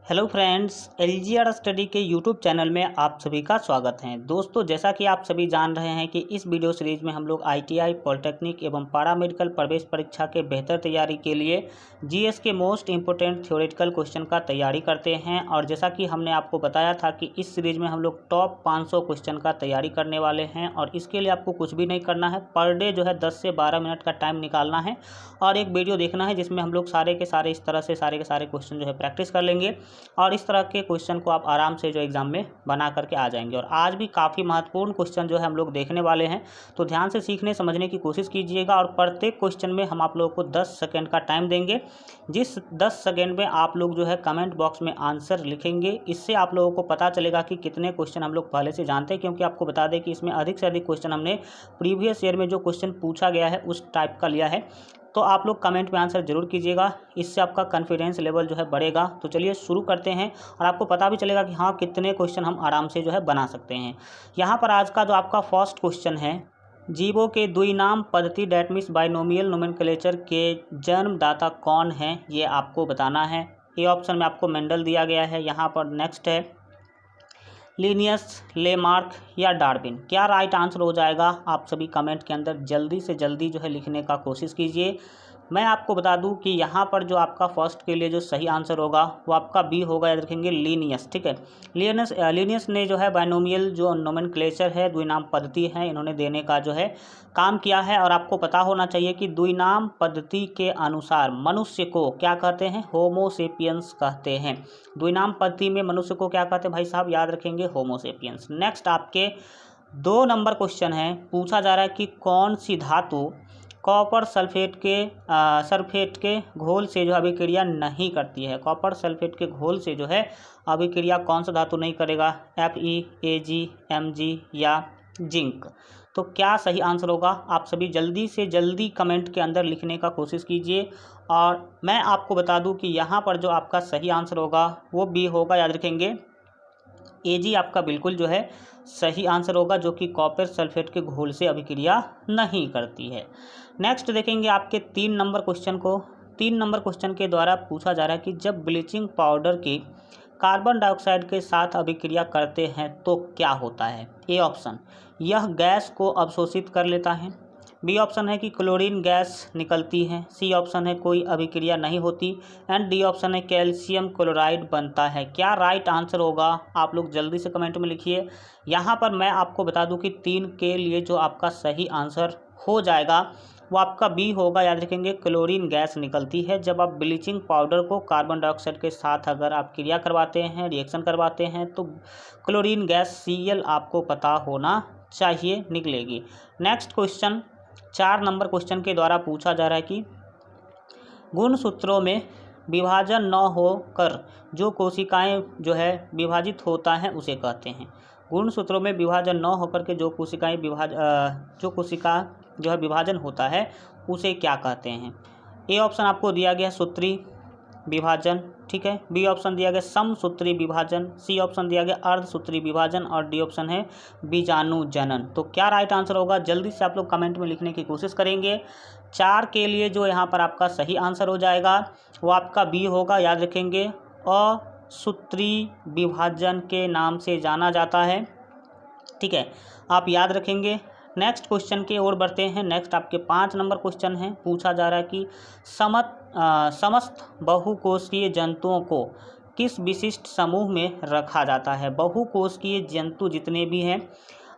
Hello friends, LGR study के YouTube channel में आप सभी का स्वागत है। दोस्तों, जैसा कि आप सभी जान रहे हैं कि इस वीडियो सीरीज में हम लोग आईटीआई, पॉलिटेक्निक एवं पैरामेडिकल प्रवेश परीक्षा के बेहतर तैयारी के लिए जीएस के मोस्ट इम्पोर्टेंट थ्योरेटिकल क्वेश्चन का तैयारी करते हैं। और जैसा कि हमने आपको बताया था कि इस सीरीज में हम लोग टॉप 500 क्वेश्चन का तैयारी करने वाले हैं। और इसके लिए आपको कुछ भी नहीं करना है, पर डे जो है 10 से 12 मिनट का टाइम निकालना है और एक वीडियो देखना है जिसमें हम लोग सारे के सारे इस तरह से सारे के सारे क्वेश्चन जो है प्रैक्टिस कर लेंगे और इस तरह के क्वेश्चन को आप आराम से जो एग्जाम में बना करके आ जाएंगे। और आज भी काफ़ी महत्वपूर्ण क्वेश्चन जो है हम लोग देखने वाले हैं, तो ध्यान से सीखने समझने की कोशिश कीजिएगा। और प्रत्येक क्वेश्चन में हम आप लोगों को 10 सेकंड का टाइम देंगे। जिस 10 सेकंड में आप लोग जो है कमेंट बॉक्स में आंसर लिखेंगे, इससे आप लोगों को पता चलेगा कि कितने क्वेश्चन हम लोग पहले से जानते हैं। क्योंकि आपको बता दें कि इसमें अधिक से अधिक क्वेश्चन हमने प्रीवियस ईयर में जो क्वेश्चन पूछा गया है उस टाइप का लिया है। तो आप लोग कमेंट में आंसर जरूर कीजिएगा, इससे आपका कॉन्फिडेंस लेवल जो है बढ़ेगा। तो चलिए शुरू करते हैं और आपको पता भी चलेगा कि हाँ कितने क्वेश्चन हम आराम से जो है बना सकते हैं। यहाँ पर आज का जो आपका फर्स्ट क्वेश्चन है, जीवों के द्विनाम पद्धति डेट मीन्स बाइनोमियल नोमेनक्लेचर के जन्मदाता कौन है, ये आपको बताना है। ए ऑप्शन में आपको मेंडल दिया गया है। यहाँ पर नेक्स्ट है लिनियस, लेमार्क या डार्विन। क्या राइट आंसर हो जाएगा? आप सभी कमेंट के अंदर जल्दी से जल्दी जो है लिखने का कोशिश कीजिए। मैं आपको बता दूं कि यहाँ पर जो आपका फर्स्ट के लिए जो सही आंसर होगा वो आपका बी होगा। याद रखेंगे, लीनियस। ठीक है, लीनियस ने जो है बाइनोमियल जो नोमेनक्लेचर है, द्विनाम पद्धति है, इन्होंने देने का जो है काम किया है। और आपको पता होना चाहिए कि द्विनाम पद्धति के अनुसार मनुष्य को क्या कहते हैं? होमोसेपियंस कहते हैं। द्विनाम पद्धति में मनुष्य को क्या कहते हैं भाई साहब? याद रखेंगे, होमोसेपियंस। नेक्स्ट आपके 2 नंबर क्वेश्चन है, पूछा जा रहा है कि कौन सी धातु कॉपर सल्फेट के घोल से जो अभिक्रिया नहीं करती है। कॉपर सल्फेट के घोल से जो है अभिक्रिया कौन सा धातु नहीं करेगा? Fe, Ag, Mg या जिंक। तो क्या सही आंसर होगा? आप सभी जल्दी से जल्दी कमेंट के अंदर लिखने का कोशिश कीजिए। और मैं आपको बता दूं कि यहाँ पर जो आपका सही आंसर होगा वो बी होगा। याद रखेंगे, Ag आपका बिल्कुल जो है सही आंसर होगा, जो कि कॉपर सल्फेट के घोल से अभिक्रिया नहीं करती है। नेक्स्ट देखेंगे आपके 3 नंबर क्वेश्चन को। 3 नंबर क्वेश्चन के द्वारा पूछा जा रहा है कि जब ब्लीचिंग पाउडर की कार्बन डाइऑक्साइड के साथ अभिक्रिया करते हैं तो क्या होता है। ए ऑप्शन, यह गैस को अवशोषित कर लेता है। बी ऑप्शन है कि क्लोरीन गैस निकलती है। सी ऑप्शन है कोई अभिक्रिया नहीं होती। एंड डी ऑप्शन है कैल्शियम क्लोराइड बनता है। क्या राइट आंसर होगा? आप लोग जल्दी से कमेंट में लिखिए। यहाँ पर मैं आपको बता दूं कि 3 के लिए जो आपका सही आंसर हो जाएगा वो आपका बी होगा। याद रखेंगे, क्लोरीन गैस निकलती है जब आप ब्लीचिंग पाउडर को कार्बन डाइऑक्साइड के साथ अगर आप क्रिया करवाते हैं, रिएक्शन करवाते हैं, तो क्लोरीन गैस Cl आपको पता होना चाहिए निकलेगी। नेक्स्ट क्वेश्चन 4 नंबर क्वेश्चन के द्वारा पूछा जा रहा है कि गुणसूत्रों में विभाजन न होकर जो कोशिकाएं जो है विभाजित होता है उसे कहते हैं। गुणसूत्रों में विभाजन न होकर के जो कोशिका जो है विभाजन होता है उसे क्या कहते हैं। ए ऑप्शन आपको दिया गया सूत्री विभाजन। ठीक है, बी ऑप्शन दिया गया समसूत्री विभाजन, सी ऑप्शन दिया गया अर्धसूत्री विभाजन और डी ऑप्शन है बीजाणु जनन। तो क्या राइट आंसर होगा? जल्दी से आप लोग कमेंट में लिखने की कोशिश करेंगे। 4 के लिए जो यहाँ पर आपका सही आंसर हो जाएगा वो आपका बी होगा। याद रखेंगे, असूत्री विभाजन के नाम से जाना जाता है। ठीक है, आप याद रखेंगे। नेक्स्ट क्वेश्चन की ओर बढ़ते हैं। नेक्स्ट आपके 5 नंबर क्वेश्चन है, पूछा जा रहा है कि समस्त बहुकोषीय जंतुओं को किस विशिष्ट समूह में रखा जाता है। बहुकोषीय जंतु जितने भी हैं,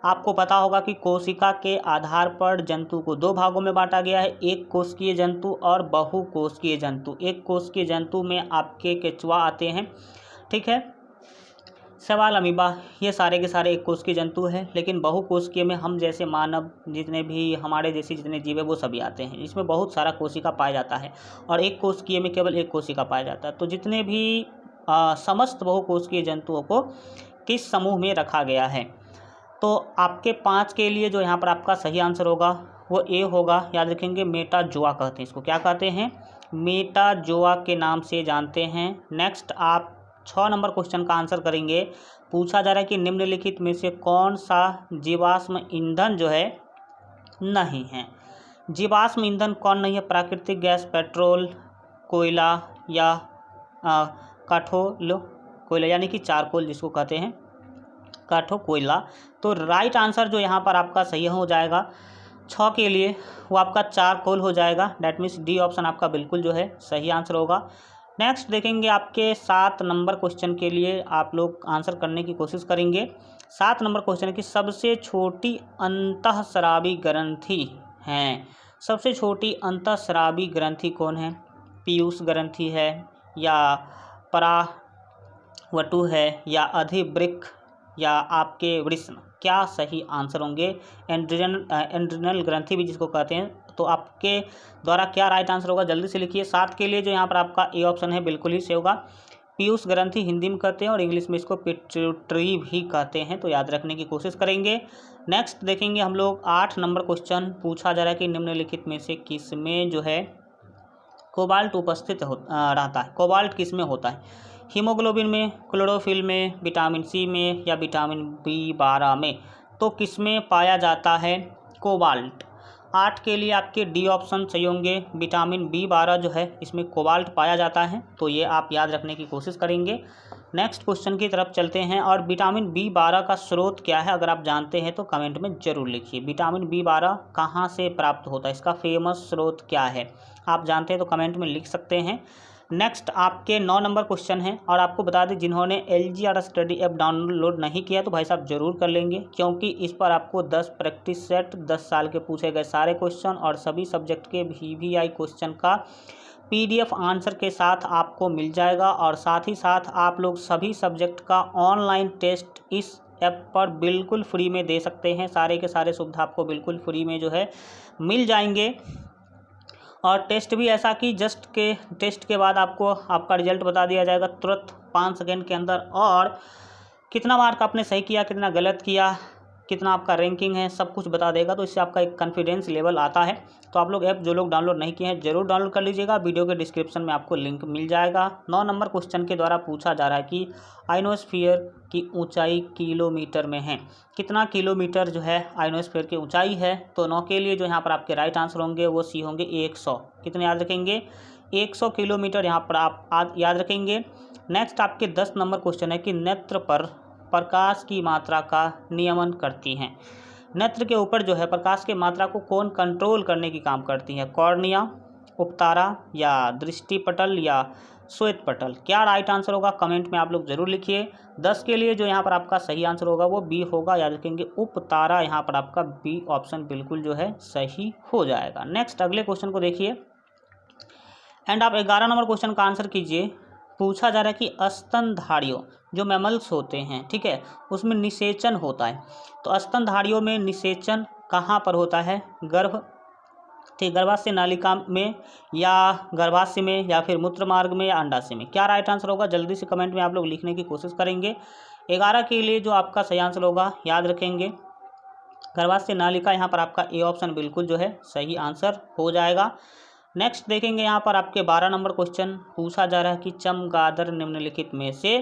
आपको पता होगा कि कोशिका के आधार पर जंतु को 2 भागों में बांटा गया है, एक कोशिकीय जंतु और बहुकोषीय जंतु। एक कोशिकीय जंतु में आपके केंचुआ आते हैं। ठीक है, शैवाल, अमीबा, ये सारे के सारे एक कोशिकीय जंतु हैं। लेकिन बहुकोशिकीय में हम जैसे मानव, जितने भी हमारे जैसे जितने जीव है वो सभी आते हैं। इसमें बहुत सारा कोशिका पाया जाता है और एक कोशिकीय में केवल एक कोशिका पाया जाता है। तो जितने भी समस्त बहुकोशिकीय जंतुओं को किस समूह में रखा गया है। तो आपके 5 के लिए जो यहाँ पर आपका सही आंसर होगा वो ए होगा। याद रखेंगे, मेटाजोआ कहते हैं इसको। क्या कहते हैं? मेटाजोआ के नाम से जानते हैं। नेक्स्ट आप 6 नंबर क्वेश्चन का आंसर करेंगे। पूछा जा रहा है कि निम्नलिखित में से कौन सा जीवाश्म ईंधन जो है नहीं है। जीवाश्म ईंधन कौन नहीं है? प्राकृतिक गैस, पेट्रोल, कोयला या काठोल कोयला यानी कि चारकोल जिसको कहते हैं, काठो कोयला। तो राइट आंसर जो यहाँ पर आपका सही हो जाएगा 6 के लिए वो आपका चारकोल हो जाएगा। डैट मीन्स डी ऑप्शन आपका बिल्कुल जो है सही आंसर होगा। नेक्स्ट देखेंगे आपके 7 नंबर क्वेश्चन के लिए आप लोग आंसर करने की कोशिश करेंगे। 7 नंबर क्वेश्चन है कि सबसे छोटी अंतःस्रावी ग्रंथि हैं, सबसे छोटी अंतःस्रावी ग्रंथि कौन है? पीयूष ग्रंथि है या परावटु है या अधिवृक्क या आपके वृषण? क्या सही आंसर होंगे? एंड्रिनल ग्रंथि भी जिसको कहते हैं। तो आपके द्वारा क्या राइट आंसर होगा जल्दी से लिखिए। 7 के लिए जो यहाँ पर आपका ए ऑप्शन है बिल्कुल ही सही होगा। पीयूष ग्रंथि हिंदी में कहते हैं और इंग्लिश में इसको पिट्यूटरी भी कहते हैं, तो याद रखने की कोशिश करेंगे। नेक्स्ट देखेंगे हम लोग 8 नंबर क्वेश्चन पूछा जा रहा है कि निम्नलिखित में से किस में जो है कोबाल्ट उपस्थित रहता है? कोबाल्ट किस में होता है? हीमोग्लोबिन में, क्लोरोफिल में, विटामिन सी में या विटामिन B12 में? तो किस में पाया जाता है कोबाल्ट? 8 के लिए आपके डी ऑप्शन सही होंगे। विटामिन B12 जो है इसमें कोबाल्ट पाया जाता है, तो ये आप याद रखने की कोशिश करेंगे। नेक्स्ट क्वेश्चन की तरफ चलते हैं। और विटामिन B12 का स्रोत क्या है? अगर आप जानते हैं तो कमेंट में ज़रूर लिखिए। विटामिन B12 कहाँ से प्राप्त होता है? इसका फेमस स्रोत क्या है? आप जानते हैं तो कमेंट में लिख सकते हैं। नेक्स्ट आपके 9 नंबर क्वेश्चन है और आपको बता दें जिन्होंने LGR स्टडी ऐप डाउनलोड नहीं किया तो भाई साहब ज़रूर कर लेंगे, क्योंकि इस पर आपको 10 प्रैक्टिस सेट, 10 साल के पूछे गए सारे क्वेश्चन और सभी सब्जेक्ट के VVI क्वेश्चन का PDF आंसर के साथ आपको मिल जाएगा। और साथ ही साथ आप लोग सभी सब्जेक्ट का ऑनलाइन टेस्ट इस ऐप पर बिल्कुल फ्री में दे सकते हैं। सारे के सारे सुविधा आपको बिल्कुल फ्री में जो है मिल जाएंगे। और टेस्ट भी ऐसा कि टेस्ट के बाद आपको आपका रिजल्ट बता दिया जाएगा तुरंत 5 सेकेंड के अंदर, और कितना मार्क आपने सही किया, कितना गलत किया, कितना आपका रैंकिंग है, सब कुछ बता देगा। तो इससे आपका एक कॉन्फिडेंस लेवल आता है। तो आप लोग ऐप जो लोग डाउनलोड नहीं किए हैं ज़रूर डाउनलोड कर लीजिएगा। वीडियो के डिस्क्रिप्शन में आपको लिंक मिल जाएगा। 9 नंबर क्वेश्चन के द्वारा पूछा जा रहा है कि आयनोस्फीयर की ऊंचाई किलोमीटर में है। कितना किलोमीटर जो है आयनोस्फीयर की ऊंचाई है? तो 9 के लिए जो यहाँ पर आपके राइट आंसर होंगे वो सी होंगे 100। कितने याद रखेंगे? 100 किलोमीटर यहाँ पर आप याद रखेंगे। नेक्स्ट आपके 10 नंबर क्वेश्चन है कि नेत्र पर प्रकाश की मात्रा का नियमन करती हैं। नेत्र के ऊपर जो है प्रकाश की मात्रा को कौन कंट्रोल करने की काम करती है? कॉर्निया, उपतारा या दृष्टिपटल या श्वेत पटल? क्या राइट आंसर होगा कमेंट में आप लोग जरूर लिखिए। 10 के लिए जो यहाँ पर आपका सही आंसर होगा वो बी होगा, याद रखेंगे उपतारा। यहाँ पर आपका बी ऑप्शन बिल्कुल जो है सही हो जाएगा। नेक्स्ट अगले क्वेश्चन को देखिए एंड आप 11 नंबर क्वेश्चन का आंसर कीजिए। पूछा जा रहा है कि स्तनधारियों जो मैमल्स होते हैं, ठीक है, उसमें निषेचन होता है। तो स्तनधारियों में निषेचन कहाँ पर होता है? गर्भाशय नालिका में या गर्भाशय में या फिर मूत्र मार्ग में या अंडाशय में? क्या राइट आंसर होगा जल्दी से कमेंट में आप लोग लिखने की कोशिश करेंगे। 11 के लिए जो आपका सही आंसर होगा याद रखेंगे गर्भाशय नालिका। यहाँ पर आपका ए ऑप्शन बिल्कुल जो है सही आंसर हो जाएगा। नेक्स्ट देखेंगे यहाँ पर आपके 12 नंबर क्वेश्चन पूछा जा रहा है कि चमगादड़ निम्नलिखित में से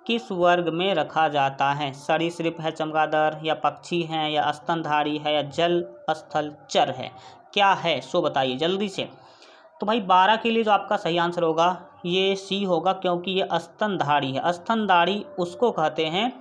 किस वर्ग में रखा जाता है? सरीसृप है चमगादड़, या पक्षी हैं, या स्तनधारी है, या जल स्थल चर है? क्या है सो बताइए जल्दी से। तो भाई 12 के लिए जो आपका सही आंसर होगा ये सी होगा, क्योंकि ये स्तनधारी है। स्तनधारी उसको कहते हैं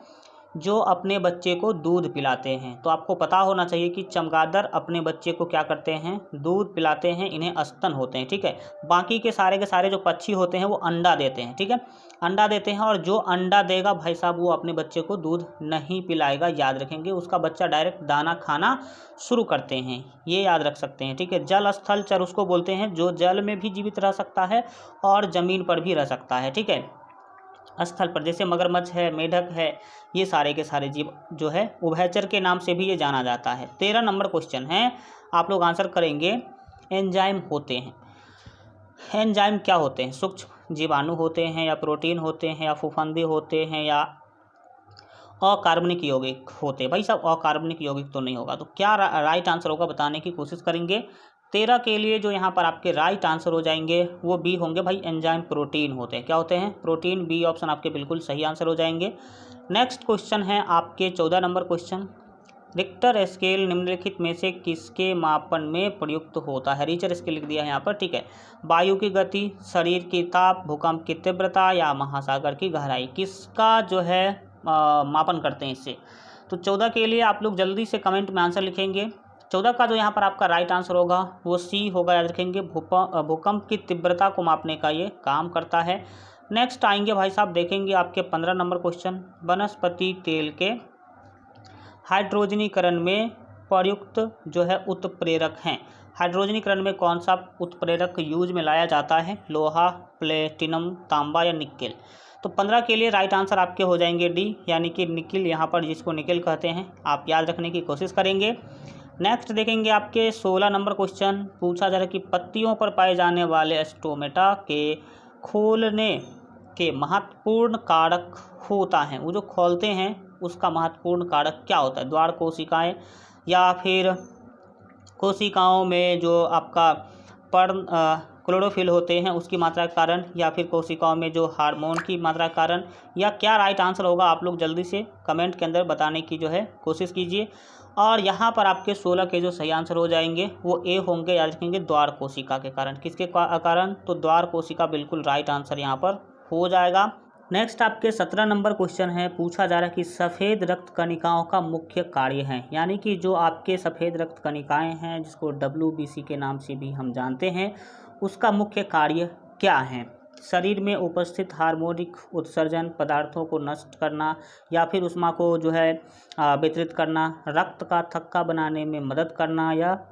जो अपने बच्चे को दूध पिलाते हैं। तो आपको पता होना चाहिए कि चमगादड़ अपने बच्चे को क्या करते हैं? दूध पिलाते हैं, इन्हें स्तन होते हैं, ठीक है। बाकी के सारे जो पक्षी होते हैं वो अंडा देते हैं, ठीक है, अंडा देते हैं। और जो अंडा देगा भाई साहब वो अपने बच्चे को दूध नहीं पिलाएगा, याद रखेंगे। उसका बच्चा डायरेक्ट दाना खाना शुरू करते हैं, ये याद रख सकते हैं, ठीक है। जल स्थल चर उसको बोलते हैं जो जल में भी जीवित रह सकता है और ज़मीन पर भी रह सकता है, ठीक है। स्थल पर जैसे मगरमच्छ है, मेढक है, ये सारे के सारे जीव जो है उभयचर के नाम से भी ये जाना जाता है। 13 नंबर क्वेश्चन है, आप लोग आंसर करेंगे। एंजाइम होते हैं, एंजाइम क्या होते हैं? सूक्ष्म जीवाणु होते हैं, या प्रोटीन होते हैं, या फफूंदी होते हैं, या अकार्बनिक यौगिक होते हैं? भाई साहब अकार्बनिक यौगिक तो नहीं होगा। तो क्या राइट आंसर होगा बताने की कोशिश करेंगे। 13 के लिए जो यहाँ पर आपके राइट आंसर हो जाएंगे वो बी होंगे। भाई एंजाइम प्रोटीन होते हैं। क्या होते हैं? प्रोटीन। बी ऑप्शन आपके बिल्कुल सही आंसर हो जाएंगे। नेक्स्ट क्वेश्चन है आपके 14 नंबर क्वेश्चन। रिक्टर स्केल निम्नलिखित में से किसके मापन में प्रयुक्त होता है? रिचर स्केल लिख दिया है यहाँ पर, ठीक है। वायु की गति, शरीर की ताप, भूकंप की तीव्रता या महासागर की गहराई, किसका जो है मापन करते हैं इससे? तो 14 के लिए आप लोग जल्दी से कमेंट में आंसर लिखेंगे। 14 का जो यहाँ पर आपका राइट आंसर होगा वो सी होगा, याद रखेंगे। भूकंप की तीव्रता को मापने का ये काम करता है। नेक्स्ट आएंगे भाई साहब, देखेंगे आपके 15 नंबर क्वेश्चन। वनस्पति तेल के हाइड्रोजनीकरण में प्रयुक्त जो है उत्प्रेरक हैं। हाइड्रोजनीकरण में कौन सा उत्प्रेरक यूज में लाया जाता है? लोहा, प्लेटिनम, तांबा या निकेल? तो 15 के लिए राइट आंसर आपके हो जाएंगे डी, यानी कि निकेल, यहाँ पर जिसको निकेल कहते हैं। आप याद रखने की कोशिश करेंगे। नेक्स्ट देखेंगे आपके 16 नंबर क्वेश्चन। पूछा जा रहा है कि पत्तियों पर पाए जाने वाले स्टोमेटा के खोलने के महत्वपूर्ण कारक होता है। वो जो खोलते हैं उसका महत्वपूर्ण कारक क्या होता है? द्वार कोशिकाएं, या फिर कोशिकाओं में जो आपका पर्ण क्लोरोफिल होते हैं उसकी मात्रा के कारण, या फिर कोशिकाओं में जो हार्मोन की मात्रा के कारण, या क्या राइट आंसर होगा? आप लोग जल्दी से कमेंट के अंदर बताने की जो है कोशिश कीजिए। और यहाँ पर आपके 16 के जो सही आंसर हो जाएंगे वो ए होंगे, याद रखेंगे, द्वार कोशिका के कारण। किसके कारण? तो द्वार कोशिका बिल्कुल राइट आंसर यहाँ पर हो जाएगा। नेक्स्ट आपके 17 नंबर क्वेश्चन है। पूछा जा रहा है कि सफ़ेद रक्त कणिकाओं का मुख्य कार्य है, यानी कि जो आपके सफ़ेद रक्त कणिकाएं हैं जिसको WBC के नाम से भी हम जानते हैं, उसका मुख्य कार्य क्या है? शरीर में उपस्थित हार्मोनिक उत्सर्जन पदार्थों को नष्ट करना, या फिर उष्मा को जो है वितरित करना, रक्त का थक्का बनाने में मदद करना, या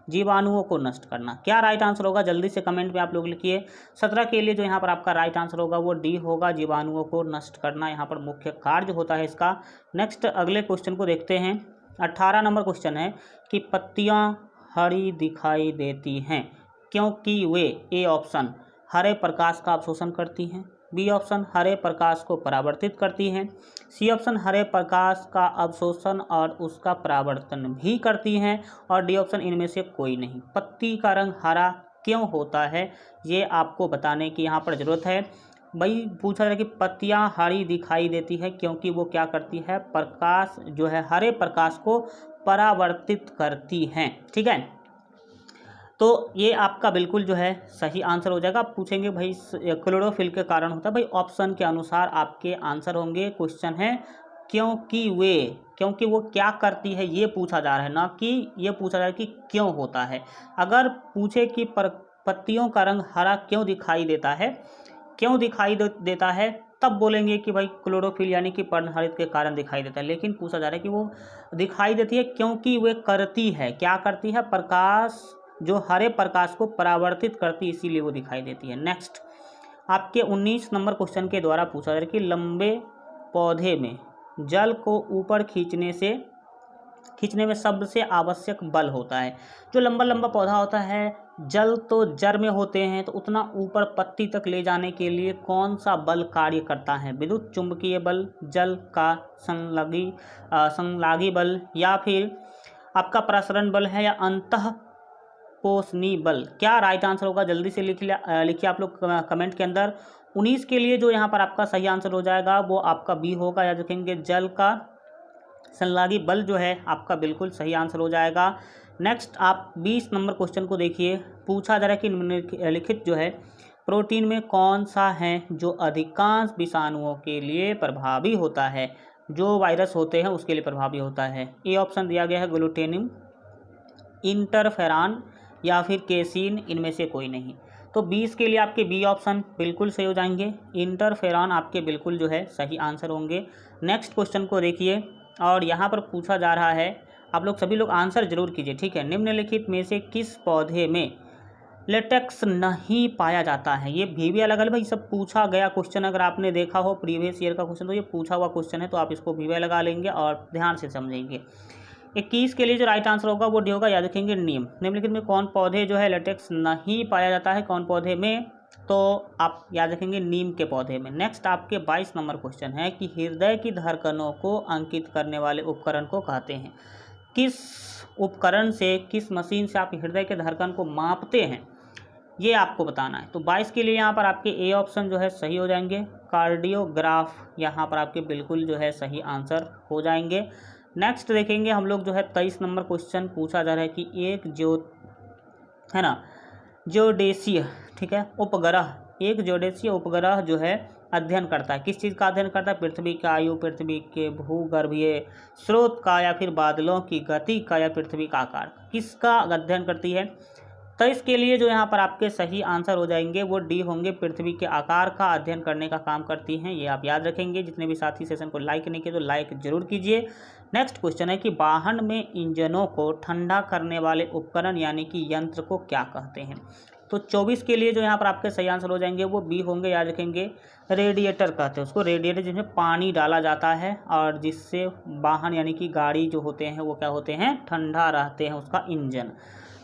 जीवाणुओं को नष्ट करना? क्या राइट आंसर होगा? जल्दी से कमेंट में आप लोग लिखिए। 17 के लिए जो यहाँ पर आपका राइट आंसर होगा वो डी होगा, जीवाणुओं को नष्ट करना यहाँ पर मुख्य कार्य होता है इसका। नेक्स्ट अगले क्वेश्चन को देखते हैं। 18 नंबर क्वेश्चन है कि पत्तियाँ हरी दिखाई देती हैं क्योंकि वे, ए ऑप्शन, हरे प्रकाश का अवशोषण करती हैं, बी ऑप्शन, हरे प्रकाश को परावर्तित करती हैं, सी ऑप्शन, हरे प्रकाश का अवशोषण और उसका परावर्तन भी करती हैं, और डी ऑप्शन, इनमें से कोई नहीं। पत्ती का रंग हरा क्यों होता है ये आपको बताने की यहाँ पर ज़रूरत है। भाई पूछा जाए कि पत्तियाँ हरी दिखाई देती है क्योंकि वो क्या करती है? प्रकाश जो है हरे प्रकाश को परावर्तित करती हैं, ठीक है। तो ये आपका बिल्कुल जो है सही आंसर हो जाएगा। आप पूछेंगे भाई क्लोरोफिल के कारण होता है, भाई ऑप्शन के अनुसार आपके आंसर होंगे। क्वेश्चन है क्योंकि वो क्या करती है ये पूछा जा रहा है, ना कि ये पूछा जा रहा है कि क्यों होता है। अगर पूछे कि पत्तियों का रंग हरा क्यों दिखाई देता है, तब बोलेंगे कि भाई क्लोरोफिल यानी कि पर्णहरित के कारण दिखाई देता है। लेकिन पूछा जा रहा है कि वो दिखाई देती है क्योंकि वे करती है, क्या करती है? प्रकाश, जो हरे प्रकाश को परावर्तित करती है, इसीलिए वो दिखाई देती है। नेक्स्ट आपके 19 नंबर क्वेश्चन के द्वारा पूछा जा रहा है कि लंबे पौधे में जल को ऊपर खींचने में सबसे आवश्यक बल होता है। जो लंबा पौधा होता है, जल तो जड़ में होते हैं, तो उतना ऊपर पत्ती तक ले जाने के लिए कौन सा बल कार्य करता है? विद्युत चुंबकीय बल, जल का संलागी बल, या फिर आपका प्रसरण बल है, या अंतः पोषणी बल? क्या राइट आंसर होगा? जल्दी से लिखिए आप लोग कमेंट के अंदर। 19 के लिए जो यहाँ पर आपका सही आंसर हो जाएगा वो आपका बी होगा, याद रखेंगे, जल का संलागी बल जो है आपका बिल्कुल सही आंसर हो जाएगा। नेक्स्ट आप 20 नंबर क्वेश्चन को देखिए। पूछा जा रहा है कि निम्नलिखित जो है प्रोटीन में कौन सा है जो अधिकांश विषाणुओं के लिए प्रभावी होता है, जो वायरस होते हैं उसके लिए प्रभावी होता है? ए ऑप्शन दिया गया है ग्लूटेनिन, इंटरफेरॉन, या फिर केसीन, इनमें से कोई नहीं। तो 20 के लिए आपके बी ऑप्शन बिल्कुल सही हो जाएंगे, इंटरफेरॉन आपके बिल्कुल जो है सही आंसर होंगे। नेक्स्ट क्वेश्चन को देखिए, और यहाँ पर पूछा जा रहा है, आप लोग सभी लोग आंसर जरूर कीजिए, ठीक है। निम्नलिखित में से किस पौधे में लेटेक्स नहीं पाया जाता है? ये भी अलग अलग भाई सब पूछा गया क्वेश्चन, अगर आपने देखा हो प्रीवियस ईयर का क्वेश्चन तो ये पूछा हुआ क्वेश्चन है, तो आप इसको भी लगा लेंगे और ध्यान से समझेंगे। 21 के लिए जो राइट आंसर होगा वो डी होगा, याद रखेंगे, नीम। निम्नलिखित में कौन पौधे जो है लेटेक्स नहीं पाया जाता है? कौन पौधे में? तो आप याद रखेंगे नीम के पौधे में। नेक्स्ट आपके 22 नंबर क्वेश्चन है कि हृदय की धड़कनों को अंकित करने वाले उपकरण को कहते हैं? किस उपकरण से, किस मशीन से आप हृदय के धड़कन को मापते हैं, ये आपको बताना है। तो 22 के लिए यहाँ पर आपके ए ऑप्शन जो है सही हो जाएंगे, कार्डियोग्राफ यहाँ पर आपके बिल्कुल जो है सही आंसर हो जाएंगे। नेक्स्ट देखेंगे हम लोग जो है 23 नंबर क्वेश्चन पूछा जा रहा है कि एक है ना ज्योडेशीय, ठीक है, उपग्रह, एक ज्योडेशीय उपग्रह जो है अध्ययन करता है, किस चीज़ का अध्ययन करता है? पृथ्वी का आयु, पृथ्वी के भूगर्भीय स्रोत का, या फिर बादलों की गति का, या पृथ्वी का आकार, किसका अध्ययन करती है? तो इसके लिए जो यहाँ पर आपके सही आंसर हो जाएंगे वो डी होंगे, पृथ्वी के आकार का अध्ययन करने का काम करती हैं। ये आप याद रखेंगे। जितने भी साथी सेशन को लाइक नहीं किए तो लाइक जरूर कीजिए। नेक्स्ट क्वेश्चन है कि वाहन में इंजनों को ठंडा करने वाले उपकरण यानी कि यंत्र को क्या कहते हैं? तो 24 के लिए जो यहाँ पर आपके सही आंसर हो जाएंगे वो बी होंगे, याद रखेंगे। रेडिएटर कहते हैं उसको, रेडिएटर जिसमें पानी डाला जाता है और जिससे वाहन यानी कि गाड़ी जो होते हैं वो क्या होते हैं? ठंडा रहते हैं, उसका इंजन।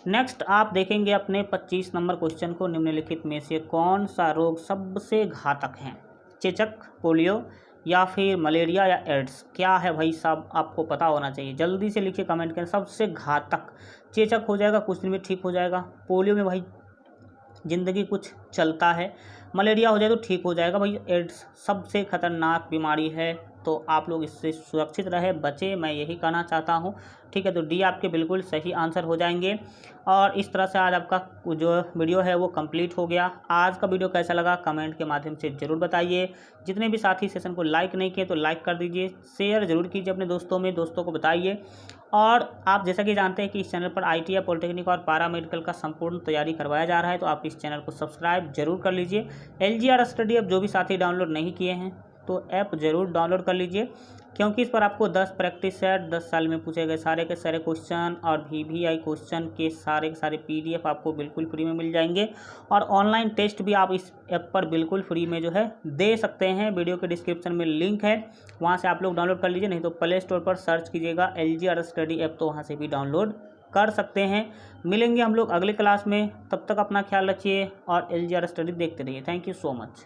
नेक्स्ट आप देखेंगे अपने 25 नंबर क्वेश्चन को, निम्नलिखित में से कौन सा रोग सबसे घातक है? चेचक, पोलियो, या फिर मलेरिया, या एड्स? क्या है भाई साहब, आपको पता होना चाहिए, जल्दी से लिखिए कमेंट करें। सबसे घातक चेचक हो जाएगा, कुछ दिन में ठीक हो जाएगा। पोलियो में भाई ज़िंदगी कुछ चलता है। मलेरिया हो जाए तो ठीक हो जाएगा। भाई एड्स सबसे खतरनाक बीमारी है, तो आप लोग इससे सुरक्षित रहे, बचे, मैं यही कहना चाहता हूँ। ठीक है, तो डी आपके बिल्कुल सही आंसर हो जाएंगे। और इस तरह से आज आपका जो वीडियो है वो कंप्लीट हो गया। आज का वीडियो कैसा लगा कमेंट के माध्यम से ज़रूर बताइए। जितने भी साथी सेशन को लाइक नहीं किए तो लाइक कर दीजिए, शेयर ज़रूर कीजिए अपने दोस्तों में, दोस्तों को बताइए। और आप जैसा कि जानते हैं कि इस चैनल पर ITI पॉलिटेक्निक और पारा मेडिकल का संपूर्ण तैयारी करवाया जा रहा है, तो आप इस चैनल को सब्सक्राइब जरूर कर लीजिए। LGR स्टडी ऐप जो भी साथी डाउनलोड नहीं किए हैं तो ऐप ज़रूर डाउनलोड कर लीजिए, क्योंकि इस पर आपको 10 प्रैक्टिस सेट, 10 साल में पूछे गए सारे के सारे क्वेश्चन और VVI क्वेश्चन के सारे PDF आपको बिल्कुल फ्री में मिल जाएंगे। और ऑनलाइन टेस्ट भी आप इस ऐप पर बिल्कुल फ्री में जो है दे सकते हैं। वीडियो के डिस्क्रिप्शन में लिंक है, वहाँ से आप लोग डाउनलोड कर लीजिए, नहीं तो प्ले स्टोर पर सर्च कीजिएगा LGR स्टडी ऐप, तो वहाँ से भी डाउनलोड कर सकते हैं। मिलेंगे हम लोग अगले क्लास में, तब तक अपना ख्याल रखिए और LGR स्टडी देखते रहिए। Thank you so much.